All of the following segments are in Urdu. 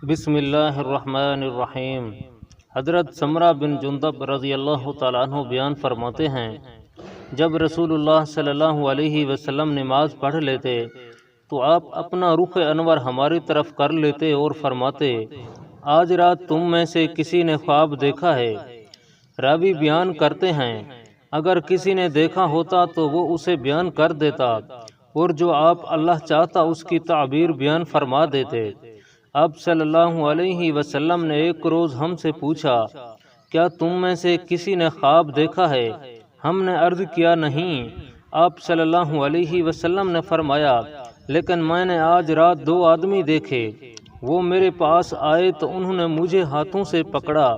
بسم اللہ الرحمن الرحیم۔ حضرت سمرہ بن جندب رضی اللہ تعالیٰ عنہ بیان فرماتے ہیں، جب رسول اللہ صلی اللہ علیہ وسلم نماز پڑھ لیتے تو آپ اپنا رخ انور ہماری طرف کر لیتے اور فرماتے، آج رات تم میں سے کسی نے خواب دیکھا ہے؟ راوی بیان کرتے ہیں، اگر کسی نے دیکھا ہوتا تو وہ اسے بیان کر دیتا، اور جو آپ اللہ چاہتا اس کی تعبیر بیان فرما دیتے۔ اب صلی اللہ علیہ وسلم نے ایک روز ہم سے پوچھا، کیا تم میں سے کسی نے خواب دیکھا ہے؟ ہم نے عرض کیا نہیں۔ آپ صلی اللہ علیہ وسلم نے فرمایا، لیکن میں نے آج رات 2 آدمی دیکھے، وہ میرے پاس آئے تو انہوں نے مجھے ہاتھوں سے پکڑا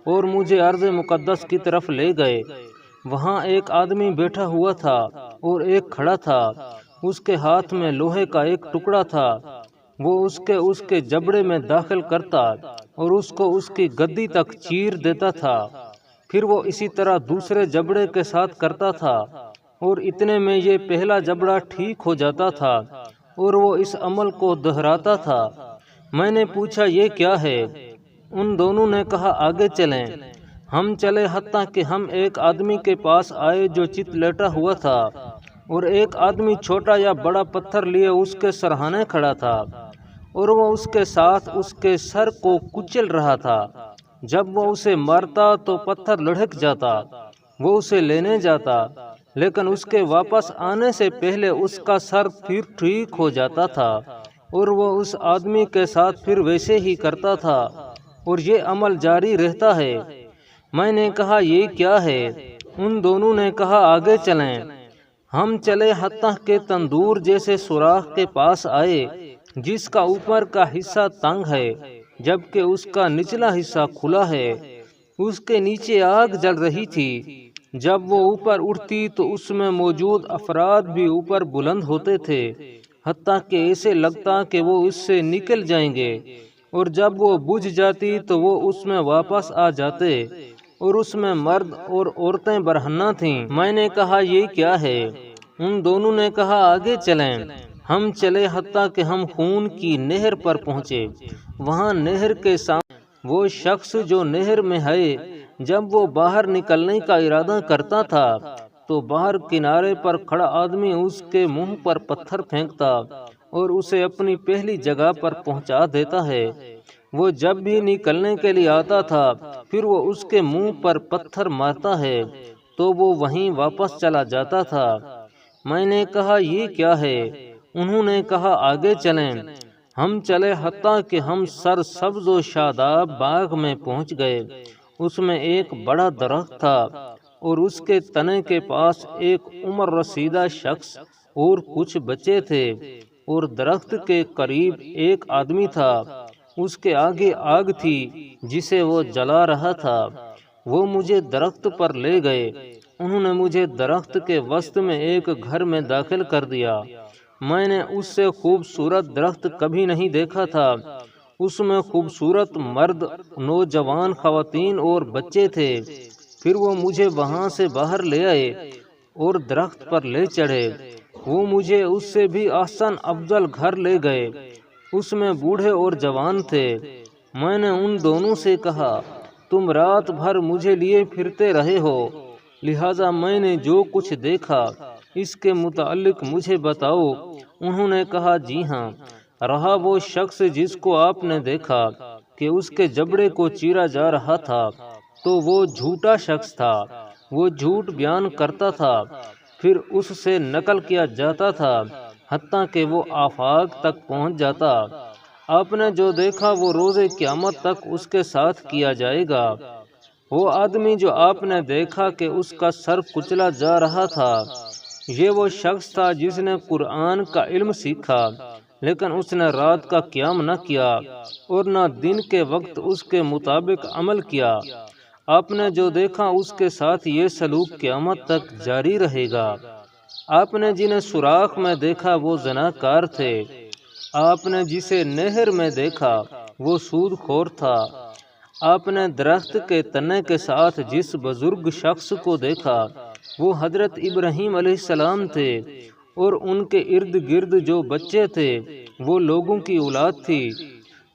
اور مجھے ارض مقدس کی طرف لے گئے۔ وہاں ایک آدمی بیٹھا ہوا تھا اور ایک کھڑا تھا، اس کے ہاتھ میں لوہے کا ایک ٹکڑا تھا، وہ اس کے جبڑے میں داخل کرتا اور اس کو اس کی گدی تک چیر دیتا تھا، پھر وہ اسی طرح دوسرے جبڑے کے ساتھ کرتا تھا، اور اتنے میں یہ پہلا جبڑا ٹھیک ہو جاتا تھا اور وہ اس عمل کو دہراتا تھا۔ میں نے پوچھا، یہ کیا ہے؟ ان دونوں نے کہا، آگے چلیں۔ ہم چلے حتیٰ کہ ہم ایک آدمی کے پاس آئے جو چت لیٹا ہوا تھا، اور ایک آدمی چھوٹا یا بڑا پتھر لیے اس کے سرہانے کھڑا تھا، اور وہ اس کے ساتھ اس کے سر کو کچل رہا تھا۔ جب وہ اسے مارتا تو پتھر لڑھک جاتا، وہ اسے لینے جاتا، لیکن اس کے واپس آنے سے پہلے اس کا سر پھر ٹھیک ہو جاتا تھا، اور وہ اس آدمی کے ساتھ پھر ویسے ہی کرتا تھا، اور یہ عمل جاری رہتا ہے۔ میں نے کہا، یہ کیا ہے؟ ان دونوں نے کہا، آگے چلیں۔ ہم چلے حتیٰ کہ تندور جیسے سوراخ کے پاس آئے، جس کا اوپر کا حصہ تنگ ہے جبکہ اس کا نچلا حصہ کھلا ہے۔ اس کے نیچے آگ جل رہی تھی، جب وہ اوپر اٹھتی تو اس میں موجود افراد بھی اوپر بلند ہوتے تھے، حتیٰ کہ ایسے لگتا کہ وہ اس سے نکل جائیں گے، اور جب وہ بجھ جاتی تو وہ اس میں واپس آ جاتے، اور اس میں مرد اور عورتیں برہنہ تھیں۔ میں نے کہا، یہ کیا ہے؟ ان دونوں نے کہا، آگے چلیں۔ ہم چلے حتیٰ کہ ہم خون کی نہر پر پہنچے۔ وہاں نہر کے سامنے وہ شخص جو نہر میں ہے، جب وہ باہر نکلنے کا ارادہ کرتا تھا تو باہر کنارے پر کھڑا آدمی اس کے منہ پر پتھر پھینکتا اور اسے اپنی پہلی جگہ پر پہنچا دیتا ہے۔ وہ جب بھی نکلنے کے لیے آتا تھا پھر وہ اس کے منہ پر پتھر مارتا ہے تو وہ وہیں واپس چلا جاتا تھا۔ میں نے کہا، یہ کیا ہے؟ انہوں نے کہا، آگے چلیں۔ ہم چلے حتیٰ کہ ہم سر سبز و شاداب باغ میں پہنچ گئے۔ اس میں ایک بڑا درخت تھا اور اس کے تنے کے پاس ایک عمر رسیدہ شخص اور کچھ بچے تھے، اور درخت کے قریب ایک آدمی تھا، اس کے آگے آگ تھی جسے وہ جلا رہا تھا۔ وہ مجھے درخت پر لے گئے۔ انہوں نے مجھے درخت کے وسط میں ایک گھر میں داخل کر دیا۔ میں نے اس سے خوبصورت درخت کبھی نہیں دیکھا تھا۔ اس میں خوبصورت مرد، نوجوان خواتین اور بچے تھے۔ پھر وہ مجھے وہاں سے باہر لے آئے اور درخت پر لے چڑھے۔ وہ مجھے اس سے بھی احسن افضل گھر لے گئے۔ اس میں بوڑھے اور جوان تھے۔ میں نے ان دونوں سے کہا، تم رات بھر مجھے لیے پھرتے رہے ہو، لہٰذا میں نے جو کچھ دیکھا اس کے متعلق مجھے بتاؤ۔ انہوں نے کہا، جی ہاں، رہا وہ شخص جس کو آپ نے دیکھا کہ اس کے جبڑے کو چیرا جا رہا تھا تو وہ جھوٹا شخص تھا، وہ جھوٹ بیان کرتا تھا، پھر اس سے نقل کیا جاتا تھا حتیٰ کہ وہ آفاق تک پہنچ جاتا۔ آپ نے جو دیکھا وہ روز قیامت تک اس کے ساتھ کیا جائے گا۔ وہ آدمی جو آپ نے دیکھا کہ اس کا سر کچلا جا رہا تھا، یہ وہ شخص تھا جس نے قرآن کا علم سیکھا، لیکن اس نے رات کا قیام نہ کیا اور نہ دن کے وقت اس کے مطابق عمل کیا۔ آپ نے جو دیکھا اس کے ساتھ یہ سلوک قیامت تک جاری رہے گا۔ آپ نے جنہیں سوراخ میں دیکھا وہ زناکار تھے۔ آپ نے جسے نہر میں دیکھا وہ سود خور تھا۔ آپ نے درخت کے تنے کے ساتھ جس بزرگ شخص کو دیکھا وہ حضرت ابراہیم علیہ السلام تھے، اور ان کے ارد گرد جو بچے تھے وہ لوگوں کی اولاد تھی۔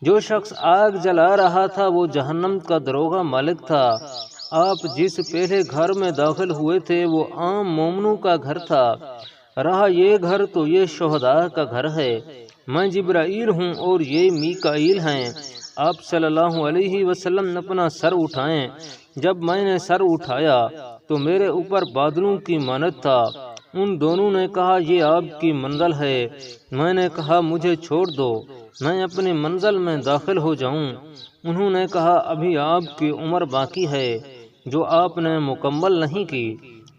جو شخص آگ جلا رہا تھا وہ جہنم کا دروغہ مالک تھا۔ آپ جس پہلے گھر میں داخل ہوئے تھے وہ عام مومنوں کا گھر تھا، رہا یہ گھر تو یہ شہداء کا گھر ہے۔ میں جبرائیل ہوں اور یہ میکائیل ہیں۔ آپ صلی اللہ علیہ وسلم نے اپنا سر اٹھائیں۔ جب میں نے سر اٹھایا تو میرے اوپر بادلوں کی مانند تھا۔ ان دونوں نے کہا یہ آپ کی منزل ہے۔ میں نے کہا مجھے چھوڑ دو، میں اپنی منزل میں داخل ہو جاؤں۔ انہوں نے کہا ابھی آپ کی عمر باقی ہے جو آپ نے مکمل نہیں کی،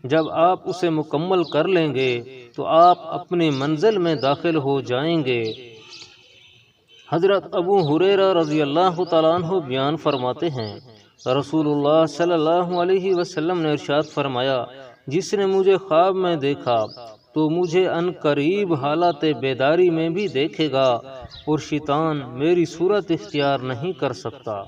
جب آپ اسے مکمل کر لیں گے تو آپ اپنی منزل میں داخل ہو جائیں گے۔ حضرت ابو ہریرہ رضی اللہ تعالیٰ عنہ بیان فرماتے ہیں رسول اللہ صلی اللہ علیہ وسلم نے ارشاد فرمایا جس نے مجھے خواب میں دیکھا تو مجھے ان قریب حالت بیداری میں بھی دیکھے گا، اور شیطان میری صورت اختیار نہیں کر سکتا۔